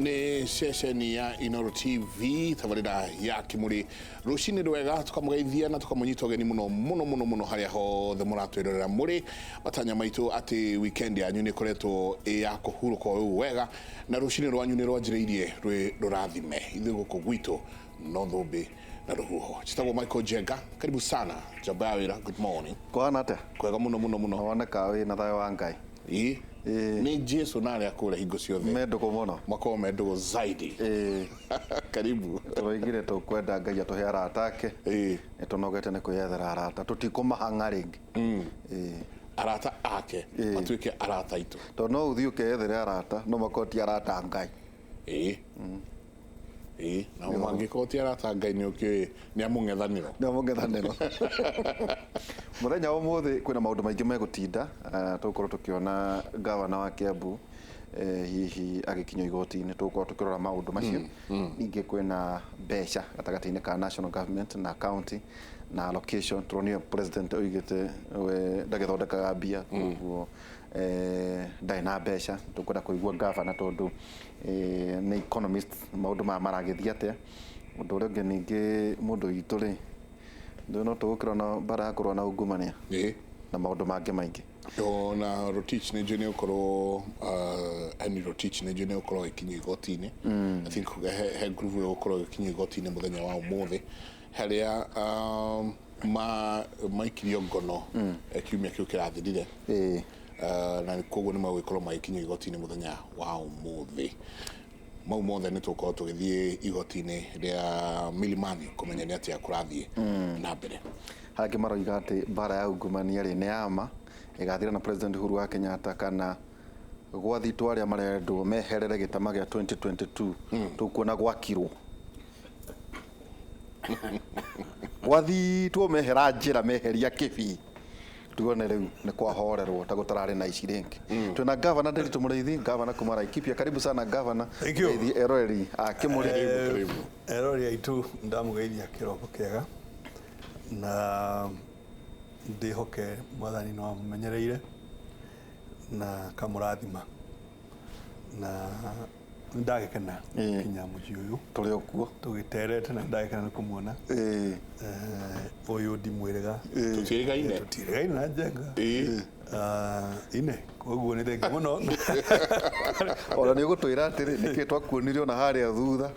ni ceceni ya Inooro TV tabarira ya Kimuri rucini rwega tukamugeithia na tukamunyita ugeni muno haria hothe muratwirorera muri batanya maitu ati weekend yanyu ni koretwo ya kuhuruka wega na rucini rwanyu ni rwanjiriirie rurathime ithu guku gwitu no thumbi na ruhuho. Chitagwo Michael Jenga, karibu sana Jabawira, good morning. Kwa nate? Kwega muno. Woneka wi na thayo wa Ngai. Ni Jesu nale akura hingo ciothe. Mendugo muno. Makao mendugo zaidi. Karibu. Turoigire tukwenda Ngai atuhe arata ake. Tunogete ne kwiyethera arata. Tutikumaha ringi. Arata ake. Atuike arata itu. To no uthi ukeyethere arata, no makoti arata Ngai. Na mangikoti arata Ngai ni ukioi ni amungethaniro. Ni amungethaniro. Muthenya umuthi kwina maundu maingi megutinda tukorwo tukiona gavana wa Kiambu hihi agikinywa igoti-ini tukorwo tukirora maundu macio. Ningi kwina mbeca gatagati-ini ka national government na county na allocation turonio president oigite we ndagithondekaga mbia koguo ndai na mbeca tukwenda kuigua gavana tondu ni economist maundu maragithia atia undu uria ungi ningi mundu witu ri no tugukira na Mbaara ya kurwa na ungumania na maundu mangi maingi na Rotich ni jene ukoro any Rotich ni jene ukoro ikinyi igoti-ini. I think he groove ukoro ikinyi igoti-ini muthenya wa umuthi haria maikirio ngono kiumia kiu kirathirire na koguo ni magwikorwo maikinyio igoti-ini muthenya wa umuthi. Mau mothe ni tukorwo tugithie igoti-ini ria Milimani kumenya ni atia kurathie na mbere. Hangi maroiga ati Mbaara ya ungumania ri ni ama igathira na President Uhuru wa Kenyatta kana gwathitwo aria marendwo meherere gitama gia 2022 tukuona gwakirwo gwathitwo mehera njira meheria kibi tuone riu ni kwahorerwo ta gutarari na ici ringi. Twina gavana Nderitu Muriithi, gavana kuma Laikipia. Karibu sana gavana. Erori Kimuri. Erori aitu ndamugeithia kiroko kega na ndihoke mwathani no amumenyereire na kamurathima na ndagikena kinya muci uyu turi okuo tugiterete na ndagikena ni kumuona uyu ndimwirega tutirigaine na Jenga ine koguo ni thengi muno ora ni gutwira atiri niki twakuonirio na haria thutha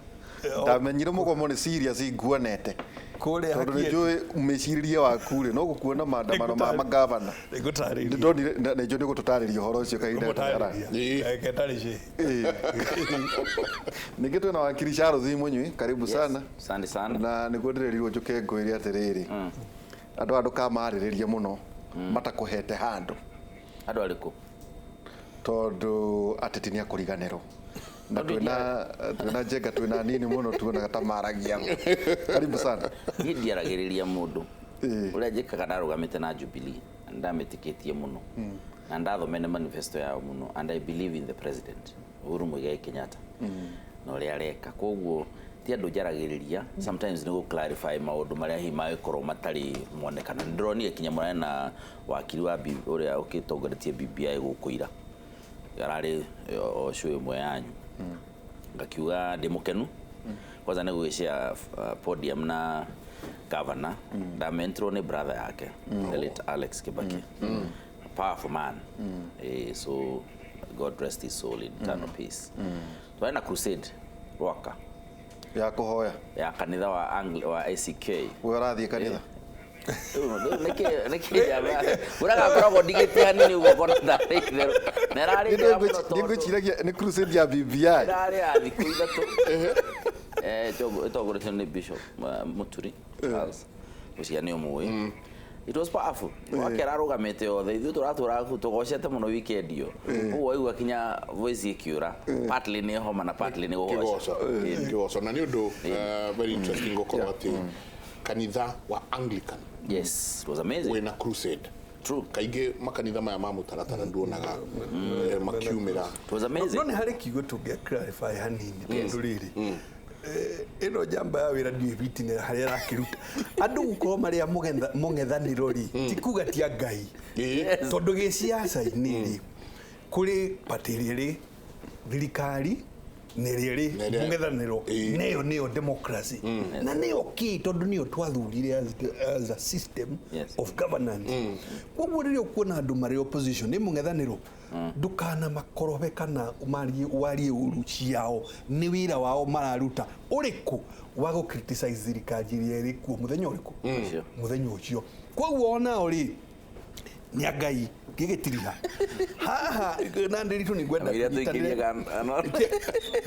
ndamenyire mugomo ni serious nguonete kule hakie njui umeciririe waku ri no gukuona maandamano ma magavana ngutariria ndoni na njo ni gututariria horo ucio kahinda ndara ketarici ningi twina wakiri Charles Munyui, karibu sana. Asante sana. Na niguo ndirerirwo njuke ngwire atiriri andu kamariririe muno matakuhete handu andu ariku tondu ateti ni akuriganirwo na twina Jenga twina nini muno tuonaga ta maragia. Karibu sana. Ni ndiaragiriria mundu uria njikaga ndarugamite na Jubilee ndametikitie muno na ndathomene manifesto yao muno and I believe in the president Uhuru Muigai Kenyatta no ria reka koguo ti andu njaragiriria sometimes ni go clarify maundu maria hi magikoro matari mwonekana ndronire kinya mwana na wakiri wa uria ukitongoretie BBI gukuira yarari ocio imwe yanyu ngakiuga ndimukenu kwanza negwishia podium na governor ndamentro ni brother yake the late Alex Kibaki a powerful man so God rest his soul in eternal peace. Twaenda crusade Rwaka ya kuhoya ya kanitha wa ACK we rathie kanitha niki jaba uraga korwo ndigite hanini ugo kona ndaikire nerari ndiguciragia ni crusade ya BBI nerari athiku ithatu togorete ni Bishop Muturi Charles ucia ni umwe. It was powerful. Wakera rugamete othe ithu turatura tugocete muno weekend yo ugo igwa kinya voice ikiura partly ni homa na partly ni gogoca na ni undu very interesting gukorwo ati kanitha wa Anglican. Yes, it was amazing. Wena crusade. True. Kaige makanitha maya mamutaratara nduonaga makiumira. It was amazing. No ni hari kigo tuge clarify hanini tondu riri ino jamba ya wira ndi ne hari rakiruta andu gukorwo maria mungethaniro ri tikuga tia Ngai tondu giciaca-ini ri kuri patiri ri thirikari neriri mungethaniro neo democracy na neo ki tondu neo twathurire as a system of governance koguo riri ukuona andu mari opposition ni mungethaniro ndukana makorobe kana warie uru ciao ni wira wao mararuta uriku wa go criticize thirikari iri kuo muthenya uriku muthenya ucio koguo ona uri ni Ngai gigitiriha haha na ndiritu ni gwenda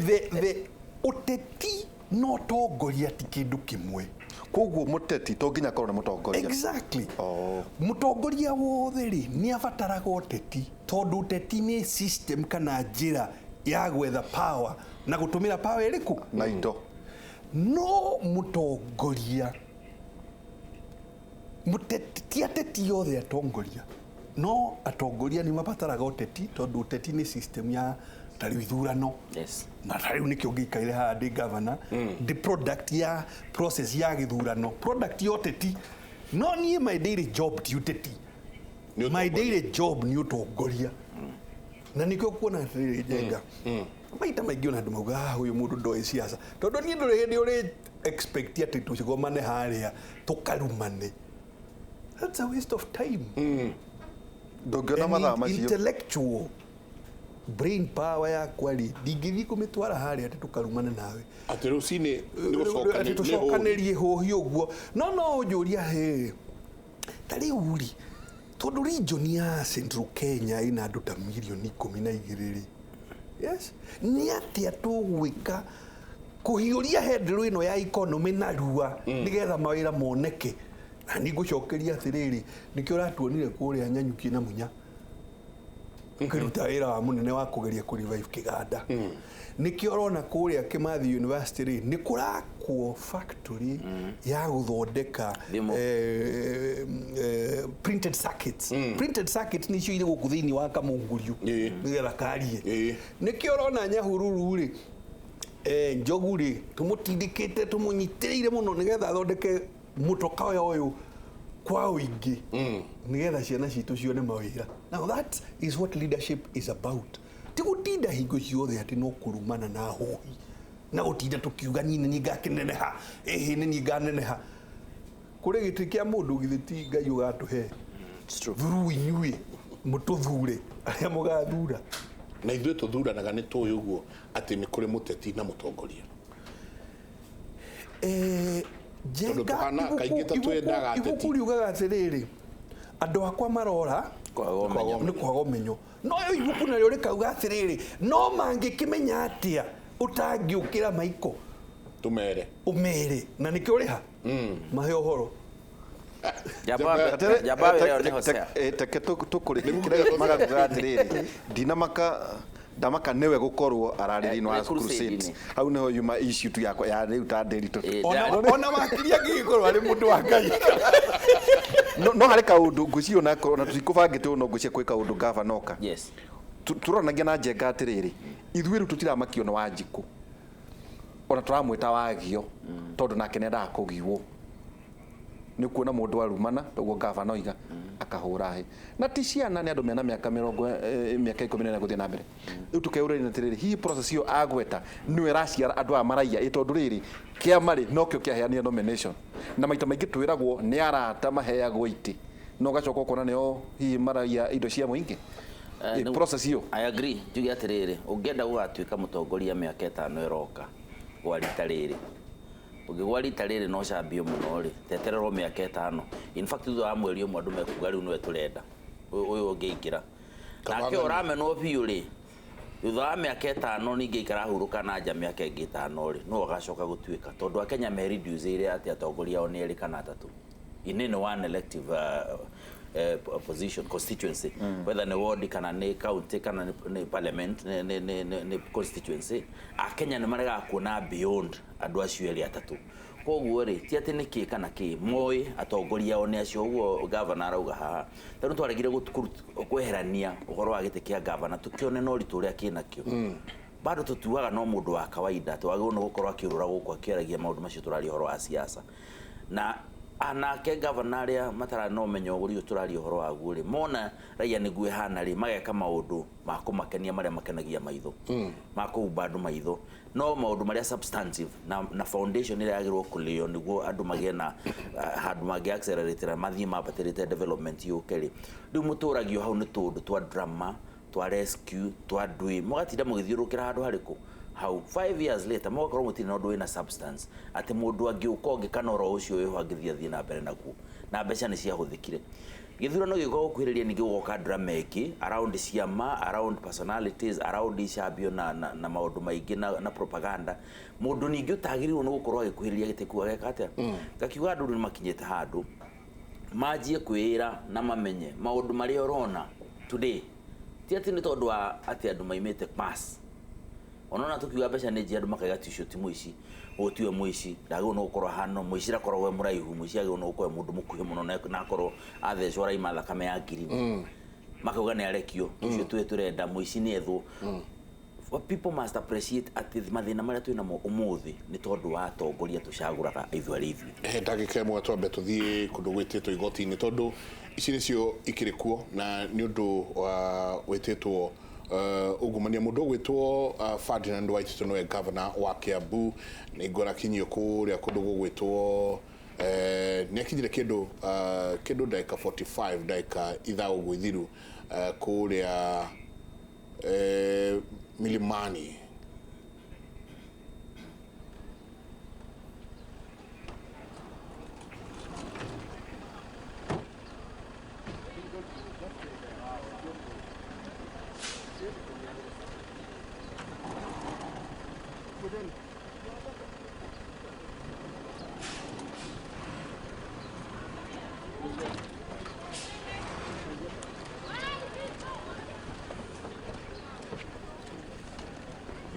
the uteti no tongoria ti kindu kimwe koguo muteti to nginya korwo na mutongoria exactly mutongoria wothe ri ni abataraga uteti tondu uteti ni system kana njira ya gwetha power na gutumira power iriku na indo no mutongoria muteti ateti yothe atongoria no atongoria ni mabataraga uteti tondu uteti ni system ya tari ithurano na tari unikio ngikaire handi governor the product ya process ya githurano product yoteti no ni my daily job ti uteti my daily job ni utongoria na nikio kuona riri jenga maita maingĩ ona andũ mauga uyu mundu ndoĩ siasa tondu ni ndũrĩ hĩndĩ ũrĩ expect ati tucigomane harĩa tukarumane. That's a waste of time. Ndũngĩona mathaa macio intellectual brain power ya kwali ndingĩthiĩ kũmĩtwara harĩa ati tukarumane nawe ati rũcinĩ nĩ gũcokanĩrie hũhi ũguo no ũnjũria he tarĩ uri tondu region ya Central Kenya ina andu ta milioni 12 yes ni atia tugwika kuhiuria hendero ino ya economy na rua nigetha mawira moneke na ni gucokeria atiriri nikio ratuonire kuria nyanyuki na munya kiruta wira wa munene wa kugeria ku revive kiganda nikio rona kuria Kimathi University ri ni kurakwo factory ya guthondeka printed circuits printed circuits ni cio ire guku thini wa Kamunguriu nigetha karie nikio rona Nyahururu ri Njogu ri tumutindikite tumunyitiriire muno nigetha athondeke mutoka uyu kwa wingi nigetha ciana citu cione mawira. Now that is what leadership is about. Tigutinda hingo ciothe ati no kurumana na hohi na gutinda tukiuga ni ngakeneneha ni nganeneha kuri giti kia mundu githiti Ngai ugatuhe through inyui mututhure aria mugathura na ithuĩ tũthuranaga nĩ tũĩ ũguo atĩ nĩ kũrĩ mũteti na mũtongoria jenga ibuku riugaga atĩrĩrĩ andũ akwa marora nĩ kwaga ũmenyo no ibuku narĩo rĩkauga atĩrĩrĩ no mangĩkĩmenya atĩa ũtangĩũkĩra maiko tumere umere na nĩkĩo rĩha mahe ũhoro teke tũkũrĩkĩra magaga atĩrĩrĩ ndamaka newe gukorwo ararĩri no crusades hau neho yuma issue tu yakwa ya rĩu ta ndĩritũ ona makiria ngĩkorwo arĩ mũndũ wa Ngai no harĩ kaũndũ ngũcio na tũtikũbangĩte ũno ngũcia kwĩ kaũndũ gavanoka yes tũronagia na njenga atĩrĩrĩ ithuĩ rĩu tũtiramakio nĩ Wanjikũ ona tũramwĩta Wagio tondũ nake nĩendaga kũgiwwo nĩ kuona mũndũ arumana ũguo gavana oiga akahũra he na ti ciana nĩ andũ mena mĩaka 14 gũthiĩ na mbere rĩu tũkeũrĩria atĩrĩrĩ hihi process ĩyo agweta nĩwe raciara andũ a maraiya tondũ rĩrĩ kĩama rĩ nokĩo kĩaheanire nomination na maita maingĩ twĩragwo nĩ arata maheagwo itĩ no gacoka ũkona nĩo hihi maraiya indo cia mũingĩ process ĩyo. I agree njuge atĩrĩrĩ ũngĩenda gũgatuĩka mũtongoria mĩaka 5 ĩroka gwa rita rĩrĩ ũngĩgwa rita rĩrĩ no cambio mũno rĩ tetererwo mĩaka 5 in fact thutha wa mweri ũmwe andũ mekuga rĩu nĩwe tũrenda ũyũ ũngĩingĩra nake ũramenwo biũ rĩ thutha wa mĩaka 5 ningĩ ikarahurũka na nja mĩaka ĩngĩ 5 rĩ no agacoka gũtuĩka tondũ akenya mereduce atĩ atongoria ao nĩ erĩ kana atatũ in one elective position constituency whether nĩ ward kana nĩ county kana nĩ parliament nĩ constituency akenya nĩ maregaga kuona beyond andũ acio erĩ atatũ koguo rĩ ti atĩ nĩ kĩ kana kĩ moĩ atongoria ao nĩ acio ũguo governor arauga haha tondũ twaregire kweherania ũhoro wa gĩtĩ kĩa governor tũkĩone no ũritũ ũrĩa kĩnakĩo bado tũtuaga no mũndũ wa kawaida twagĩrĩirwo nĩ gũkorwo akĩũrũra gũkũ akĩaragia maũndũ macio tũraria ũhoro wa siasa na anake governor aria matara no menyo guri turari horo wagu ri mona raia nigue hana ri mageka maundu makumakenia maria makenagia maitho makuumba andu maitho no maundu maria substantive na foundation ira yagirwo kulio niguo andu magie na handu magi accelerate mathie mabatirite development yukeri riu muturagio hau ni tundu twa drama twa rescue twa ndui mugatinda mugithiurukira handu hariku how 5 years later mugakorwo mutine no ndui na substance ati mundu angiuka ungikanora ucio uyu angithia na mbere naguo na mbeca ni ciahuthikire githurano giko kuhiriria ningi guka drama iki around ciama around personalities around icambio na maundu maingi na propaganda mundu ningi utagirirwo no gukorwo agikuhiriria giteku ageka atia gakiuga andu ni makinyete handu majie kwira na mamenye maundu maria urona today ti ati ni tondu ati andu maimete pass onona tukiuga mbeca ni andu makaiga t-shirt muici otiwe muici ndagwo no gukorwo hano muici rakorwo we muraihu muici agwo no gukorwo mundu mukuhi muno na akorwo athecwo raima thakame ya green makauga ni arekio tucio twe turenda muici ni ethwo people must appreciate at mathina maria twina mo umuthi ni tondu wa atongoria tucaguraga ithwa rithi ndagika imwe twambe tuthie kundu gwititwo igoti ni tondu ici nicio ikirikuo na ni undu wa wititwo ungumania mundu gwitwo Ferdinand Waititu no governor wa Kiambu ni ngora kinyio kuria kundu gwitwo ni akinyire kindu daika 45 daika ithao gwithiru kuria milimani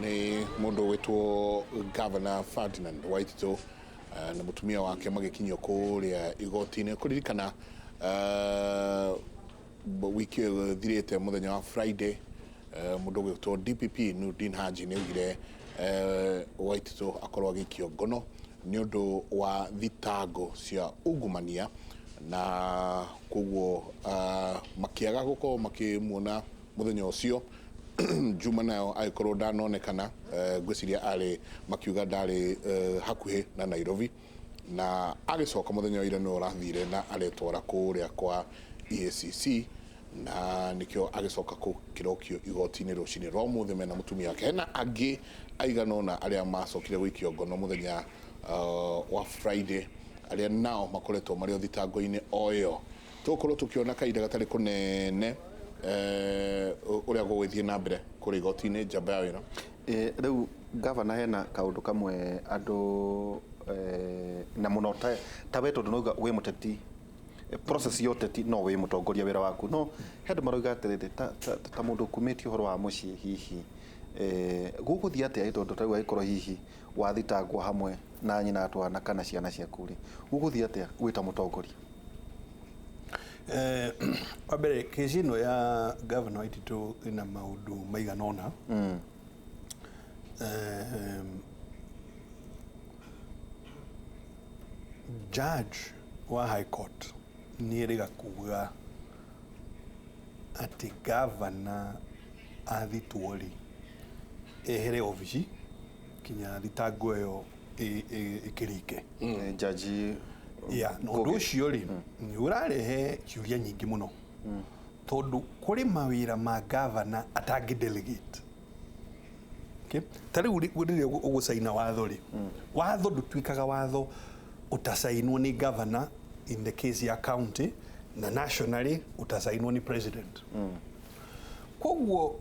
ni mundu witwo governor Ferdinand Waititu na mutumia wake magikinyio kuria igoti-ini kuririkana wiki thirite muthenya wa Friday mundu witwo DPP Nurdin Haji ni ugire Waititu akorwo agikio ngono ni undu wa thitango cia ungumania na koguo makiaga guko makimuona muthenya ucio Juma nayo aikorwo ndanonekana gwiciria ari makiuga ndari hakuhi na Nairobi na agicoka muthenya ira no rathire na aretwara kuria kwa EACC na nikio agicoka ku kirokio igoti-ini rucini rwa muthi mena mutumia wake na angi aiganona aria macokire gwikio ngono muthenya wa Friday aria nao makoretwo mari thitango-ini oyo tukorwo tukiona kaida gatari kunene uria gwithie na mbere kuri igoti-ini njamba ya wira riu governor hena kaundu kamwe andu na muno ta wetu nduga we muteti process yo teti no we mutongoria wira waku no hendu maroiga atiriri ta mundu kumitio horo wa mucii hihi guguthia atia itondu tau aikorwo hihi wathitangwo hamwe na nyina atwana kana ciana ciaku ri guguthia atia gwita mutongoria wabere kesi ya governor Waititu ina maundu maiganona judge wa high court ni riga kuga ati governor athitwo ri ehere ofici kinya thitango yo ikirike judge no ucio ri ni urarehe ciuria nyingi muno tondu kuri mawira ma governor atangi delegate tari uri ugusaina watho ri watho ndutwikaga watho utasainwo ni governor in the case ya county na nationally utasainwo ni president koguo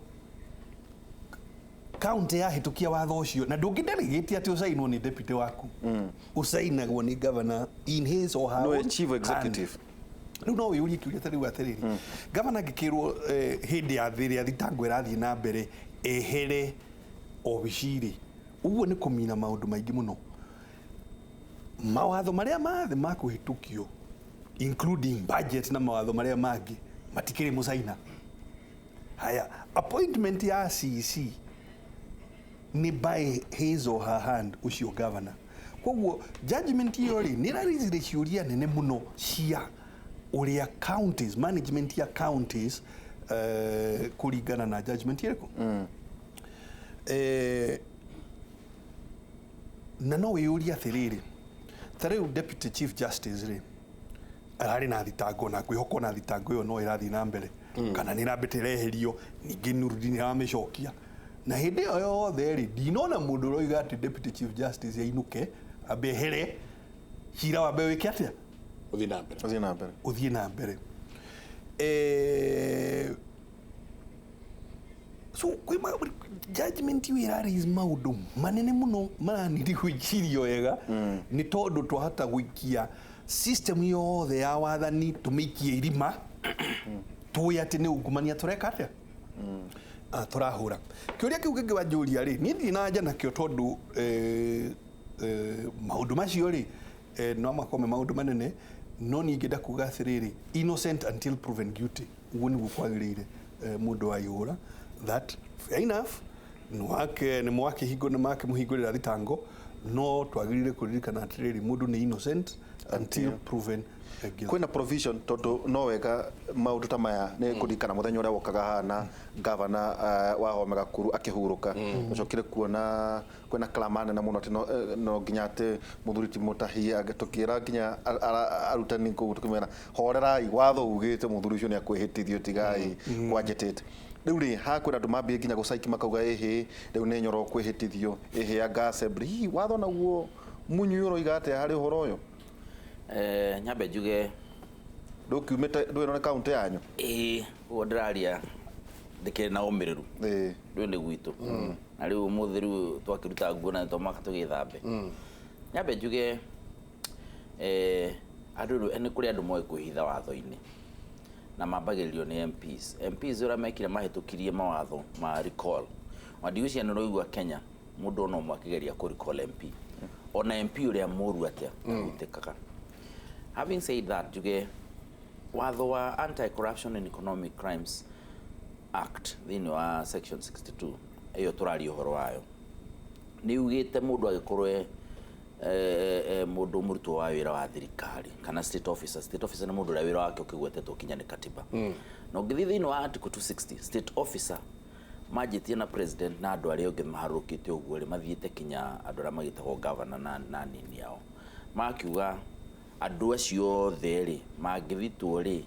county yahitukia watho ucio na ndungidelegate ati usainwo ni deputy waku usainagwo ni governor in his or her no chief executive riu no wiyurie kiuria tari watiriri governor ngikirwo hindi ya thiri thitango irathie na mbere ehere obiciri uguo ni kumina maundu maingi muno mawatho maria mathe makuhitukio including budget na mawatho maria mangi matikiri musaina haya appointment ya CC ni by his or her hand ucio governor koguo judgment iyo ri ni rarizire ciuria nene muno cia uria counties management ya counties kuringana na judgment iriku na no wiyuria atiriri tariu deputy chief justice ri arari na thitango na kwihoko na thitango iyo no irathi na mbere kana ni rambite reherio ningi nurudi ni ramishokia na hindi yo yothe ri ndinona mundu roiga ati deputy chief justice yainuke abehere hira wa bewe kiatia uthie na mbere so kwima judgment wira is maundu manene muno manani gwicirio wega ni tondu twahota gwikia system yothe ya wathani tumikie irima tuya ati ni ungumania tureka atia turahura kiuria kiu kingi wanjuria ri ni thina nja nakio tondu maundu macio ri no makome maundu manene no ningenda kuga atiriri innocent until proven guilty uguo niguo kwagirire mundu ayura that fair enough ni mwake hingo na make muhingurira thitango no twagirire kuririkana atiriri mundu ni innocent until proven guilty. Kwina provision tondu no wega maundu ta maya ni kurikana muthenya uria wokaga hana governor wa Homega Kuru akihuruka ucokire kuona kwina clamane na muno no nginya ati muthuriti mutahia tukira nginya arutani ku tukimena horerai watho ugite muthuri ucio ni akwihitithio tigai kwanjetete riu ri hakwira andu mambie nginya gucaiki makauga ehe riu ni nyoro kwihitithio ehe ya gasebri watho naguo munyuro igate hari horo uyo nyambe njuge ndukiumite ndwirone kaunti yanyu uo ndiraria ndikiri na umireru ndwi ni gwitu na riu umuthi riu twakiruta nguo na tomaka tugithambe nyambe njuge andu eni kuri andu moe kuhitha watho-ini na mambagiririo ni MPs ura mekire mahitukirie mawatho ma recall wandiucia ni roigwa Kenya mundu no mwakigeria ku recall MP ona MP uria muru atia utekaga. Having said that, juge watho wa Anti-Corruption and Economic Crimes Act thini wa section 62 eyo turari uhoro wayo ni ugite mundu agikorwe mundu murutwo wa wira wa thirikari kana state officer ni mundu ria wira wake ukigwetetwo kinya ni katiba no ngithi thini wa article 260 state officer majitie na president na andu aria ungi maharukite uguo ri mathiite kinya andu aria magitagwo governor na nini yao makiuga andu acio othe ri mangithitwo ri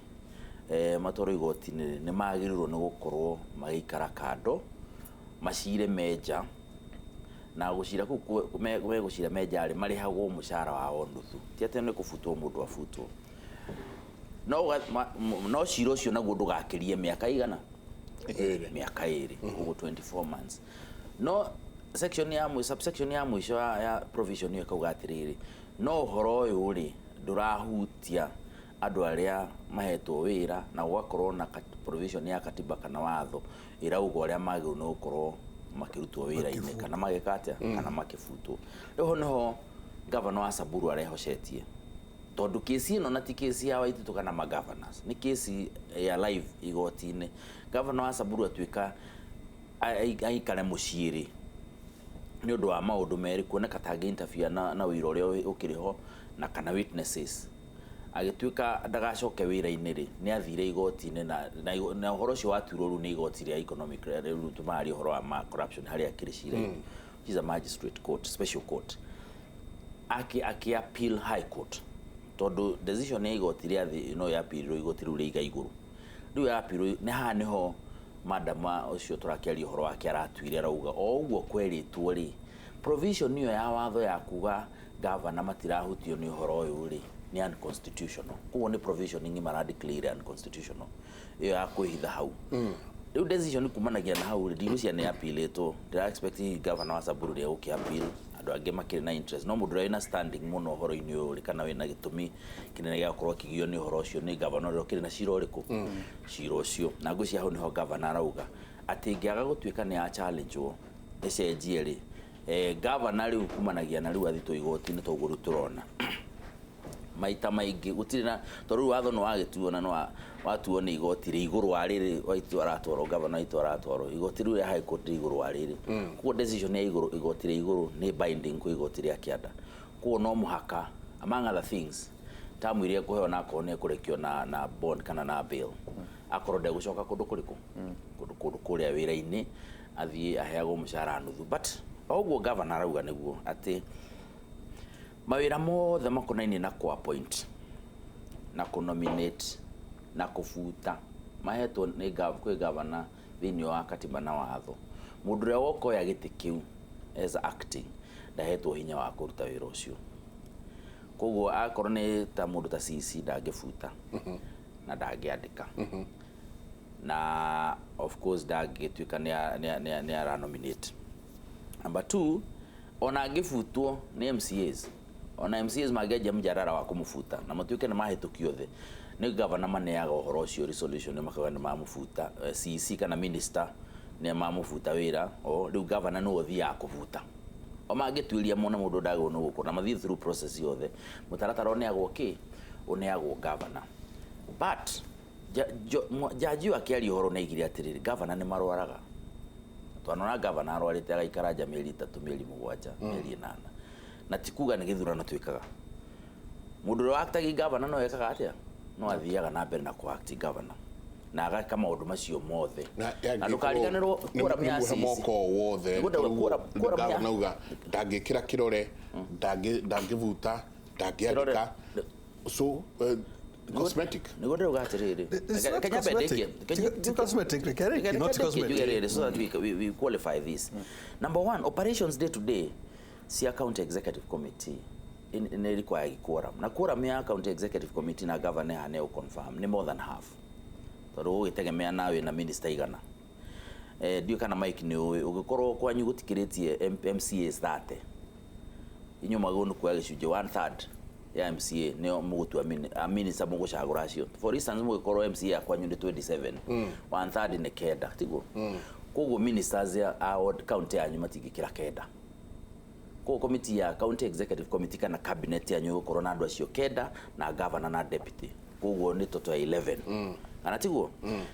matoro igoti-ini ni magirirwo ni gukorwo magikara kando macire meja na gucira ku me gucira meja ri marihagwo mushara wao nuthu ti ati ni kubutwo mundu abutwo no ciro cio naguo ndugakirie miaka igana miaka iri ugu 24 months no subsection ya mwisho ya provision yo kauga atiriri no horo uyu ri ndurahutia andu aria mahetwo wira na gwakorwo na provision ya katiba kana watho irauga aria magiru no gukorwo makirutwo wira-ini kana magikatia kana makifutwo riho niho governor wa Samburu arehocetie tondu kesi ino na ti kesi ya Waititu kana ma governors ni kesi ya live igoti-ini governor wa Samburu atuika aikare muciiri ni undu wa maundu meri kuoneka ta interfere na wira uria ukiriho na kana witnesses agituika ndagacoke wira-ini ri ni athire igoti-ini na uhoro cio watuirwo ru ni igoti ria economic ru tumari uhoro wa corruption hari akiri cira-ini is a magistrate court special court aki appeal high court tondu decision ya igoti ria no ya appeal igoti ru riga iguru riu ya appeal ni ha niho madama ucio turakiaria uhoro wake aratuire arauga o uguo kweritwo ri provision niyo ya watho ya kuga governor matirahutio ni uhoro uyu ri ni unconstitutional kuo ni provision ingi mara declare unconstitutional iyo ya kuhitha hau riu decision kumanagia na hau ndirucia ni appealito ndira expect governor wa Samburu ria uki appeal andu angi makiri na interest no mundu ina standing muno uhoro-ini uyu ri kana wina gitumi kinene gia korwo kigio ni uhoro ucio ni governor rio kiri na cira uriku cira ucio na ngucia hau niho governor arauga ati ngiaga gutuika ni a challenge wo ecenjie ri governor riu kumanagia na riu athitwo igoti-ini toguo riu turona maita maingi gutire na toru watho no agituo na no watuo ni igoti ri iguru wariri Waititu aratwaro governor Waititu aratwaro igoti ri high court ri iguru wariri kuo decision ya iguru igoti ri iguru ni binding ku igoti ri akianda ko no muhaka among other things tamu iria kuheo na kone kurekio na bond kana na bail akorwo ndegucoka kundu kuriku kundu kuria wira-ini athie aheagwo mushara nuthu but oguo governor arauga niguo ati mawira mothe makonaini na ku appoint na ku nominate na kufuta mahetwo ni governor thini wa katiba na watho mundu ria wokoya giti kiu as acting ndahetwo hinya wa kuruta wira ucio koguo akorwo ni ta mundu ta CC ndangifuta na ndangiandika na of course ndangituika ni ara nominate. Number 2 ona angifutwo ni MCAs ona MCAs mageja mjarara wa kumufuta na matuike na mahetukio the ni governor maneaga uhoro ucio resolution ni makaga ni mamufuta CC kana minister ni mamufuta wira o riu governor no thia kufuta o magituiria mona mundu ndago no guko na mathi through process yothe mutaratara oneagwo ki oneagwo governor but jaji akiari horo na igiri atiriri governor ni marwaraga twanona governor arwarite agaikara ja mieri 3 mieri 7 mieri 8 na tikuga ni githurano twikaga mundu wa acting governor no ekaga atia no athiaga na mbere na ku act governor na agaka maundu macio mothe na ndukariganirwo kura miasi moko wothe kura nauga ndangikira kirore ndangivuta ndangiandika so cosmetic nigonde ugatiriri cosmetic not cosmetic so that we qualify this. Number 1 operations day to day si county executive committee in require quorum na quorum ya county executive committee na governor hane confirm ni more than half toro itegemea nawe na minister igana dio kana mike ni ugikorwo kwanyu gutikiritie MCAs 30 inyo magonu kwa gicunje 1/3 ya MCA neo mugutua minister mugucagura acio for instance mugikorwo MCA akwanyu ndi 27 1/3 ni kenda tigo koguo ministers ya county yanyu matigikira kenda ko committee ya county executive committee kana cabinet yanyu gukorwo na andu acio kenda na governor na deputy koguo ni toto 11 ana tiguo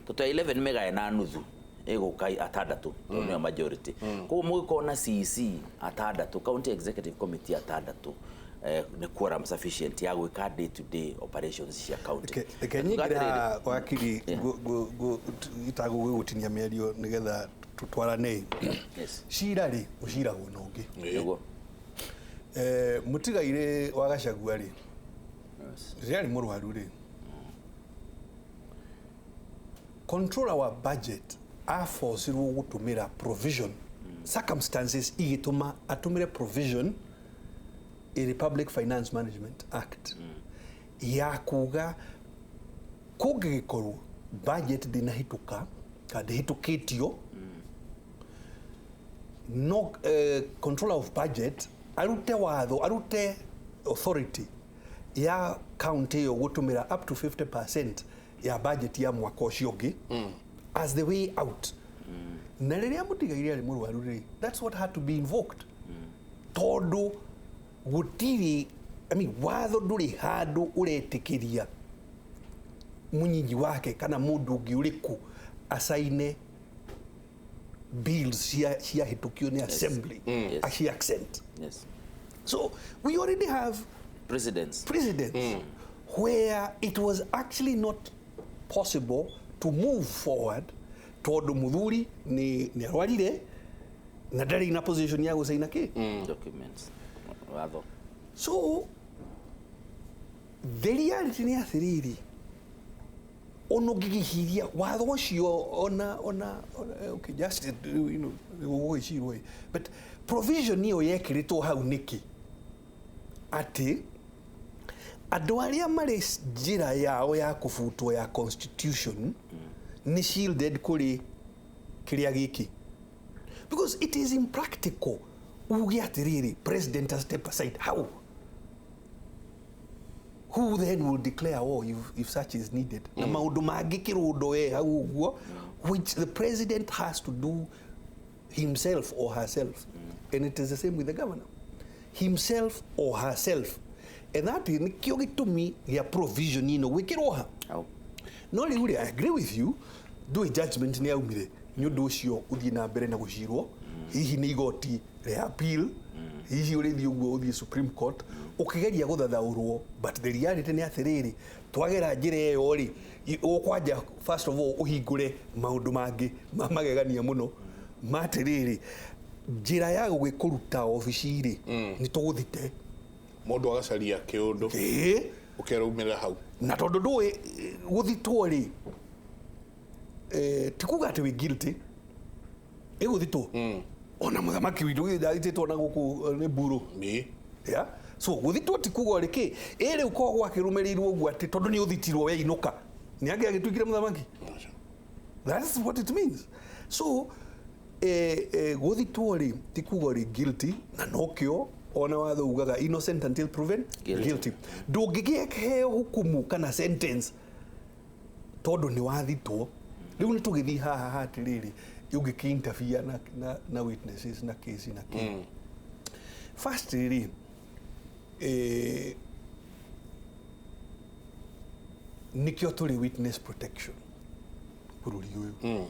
toto 11 megae na nuthu egukai atandatu no majority koguo mugikona CC atandatu county executive committee atandatu ni quorum sufficient ya gwika day to day operations cia county kenyigira wakiri itago gutinia mĩario nigetha tutwarane cira ri uciragwo nongi yego mutigaire wa Gachagua ri riari murwaru ri control our budget aforcirwo gutumira provision circumstances igituma atumire provision in the Public Finance Management Act ya kuga kugikorwo budget dinahituka kada hitukitio no controller of budget arute watho arute authority ya county yo gutumira up to 50% ya budget ya mwaka ucio ngi as the way out na riria mutigaire ari murwaru ri that's what had to be invoked todo gutiri watho nduri handu uretikiria munyinyi wake kana mundu ungi uriku asaine bills cia hitukio ni assembly ashi accent so we already have presidents where it was actually not possible to move forward todo muthuri ni arwarire na ndari na position ya gusaina ki documents watho so the reality ni athiriri ono gigihiria watho ucio ona okay just woicirwe but provision niyo yekiritwo hau niki ati andu aria mari njira yao ya kufutwo ya constitution ni shielded kuri kiria giki because it is impractical ugi atiriri president has step aside how who then will declare war if such is needed na maundu mangi kirundo hau uguo which the president has to do himself or herself and it is the same with the governor himself or herself and that is kio gitumi ya provision ino wikiroha no riu I agree with you do a judgment ni aumire ni undu ucio uthii na mbere na gucirwo hihi nĩ igoti rĩa appeal hihi ũrĩthiĩ ũguo ũthiĩ Supreme Court ũkĩgeria gũthathaũrwo, but the reality nĩ atĩrĩrĩ, twagera njĩra ĩyo rĩ, ũkwanja first of all ũhingũre maũndũ mangĩ magegania mũno matĩrĩrĩ, njĩra ya gũgĩkũruta obici rĩ nĩ tũgũthite mũndũ agacaria kĩũndũ ũkerumĩra hau, na tondũ ndũĩ gũthitwo rĩ ti kuga atĩ wĩ guilty ĩgũthitwo ona mũthamaki witũ gĩthitĩtwo na gũkũ nĩ mburu yeah. So gũthitwo ti kuga rĩ kĩ ĩrĩ ũkorwo gwakĩrũmĩrĩirwo ũguo atĩ tondũ nĩ ũthitirwo we inũka nĩ angĩ agĩtuĩkire mũthamaki. That's what it means. So gũthitwo rĩ ti kuga rĩ guilty, na nokĩo ona watho ugaga innocent until proven guilty. Ndũngĩgĩheo hukumu kana sentence tondũ nĩ wathitwo. Rĩu nĩ tũgĩthiĩ haha hatĩrĩrĩ ũngĩkĩ-interfere na witnesses na case na kĩ. First rĩ nikĩo tũrĩ witness protection bũrũri ũyũ.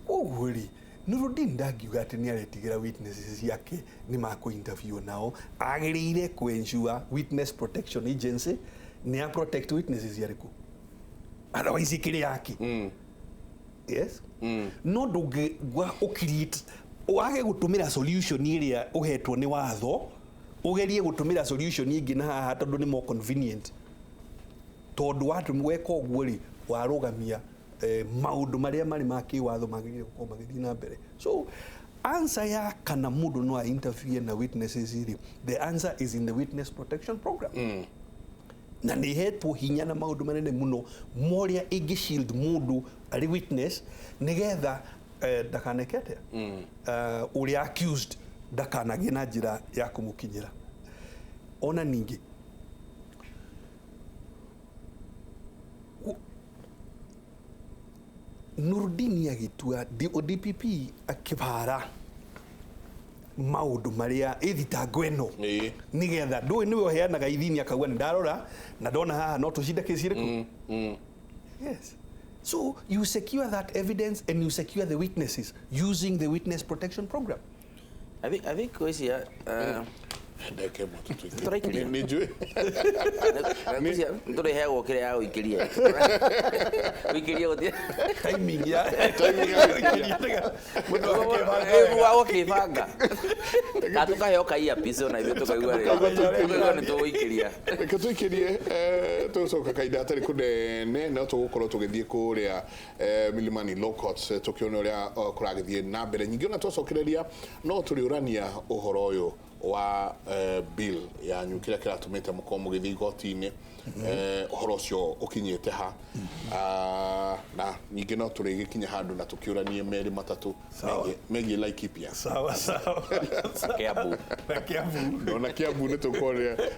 Koguo rĩ Nurudin ndagiuga atĩ nĩ aretigĩra witnesses yake nĩ makũ-interview nao, agĩrĩire kũ-ensure witness protection agency nĩ a protect witnesses yarĩkũ, otherwise ikĩrĩ yake. Yes. No ndũngĩgwa ũcreate wage gũtũmĩra solution ĩrĩa ũhetwo nĩ watho ũgerie gũtũmĩra solution ĩngĩ na haha tondũ nĩ more convenient, tondũ watũ weka ũguo rĩ warũgamia maũndũ marĩa marĩ ma kĩwatho magĩrĩire gũkorwo magĩthiĩ na mbere. So answer ya kana mũndũ no interfere na witnesses rĩ, the answer is in the witness protection program. Na nĩ hetwo hinya na maũndũ manene mũno morĩa ĩngĩ shield mũndũ arĩ witness nĩgetha ndakanekete ũrĩa accused ndakanagĩe na njĩra ya kũmũkinyĩra. Ona ningĩ Nurudin agĩtua DPP akĩbara maũndũ marĩa ĩthitango ĩno nĩgetha ndũĩ nĩwe ũheanaga ithini akauga nĩ ndarora na ndona haha no tũcinde kĩci ĩrĩkũ. Yes. So you secure that evidence and you secure the witnesses using the witness protection program. I think Koisia ndeke moto tuikiria tũraikiria nĩ njũĩ ndũrĩ heagwo kĩrĩa ya ũikĩria ũikĩria gũthiĩ timing ya mũndũ wa gũkĩbanga na tũkaheo kaia piso na ithuĩ tũkaigua nĩ tũgũikĩria. Reke tũikĩrie tũcoka kaida atarĩ kũnene no tũgũkorwo tũgĩthiĩ kũrĩa Milimani Law Courts tũkĩona ũrĩa kũragĩthiĩ na mbere. Nyingĩ ona tũcokereria no tũrĩũrania ũhoro ũyũ wa bill ya nyukĩra kĩratũmĩte mũkorwo mũgĩthiĩ igoti-inĩ ũhoro ũcio ũkinyĩte ha na ningĩ no tũrĩgĩkinya handũ na tũkĩũranie merĩ matatũ megiĩ Laikipia. Sawa Kiambu na Kiambu nĩ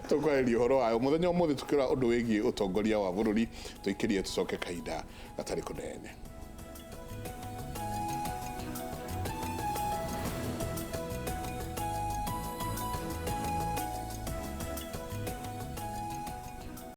tũkũarĩria ũhoro wayo mũthenya ũmũthĩ tũkĩra ũndũ wĩgiĩ ũtongoria wa bũrũri. Tũikĩrie tũcoke kahinda gatarĩ kũnene.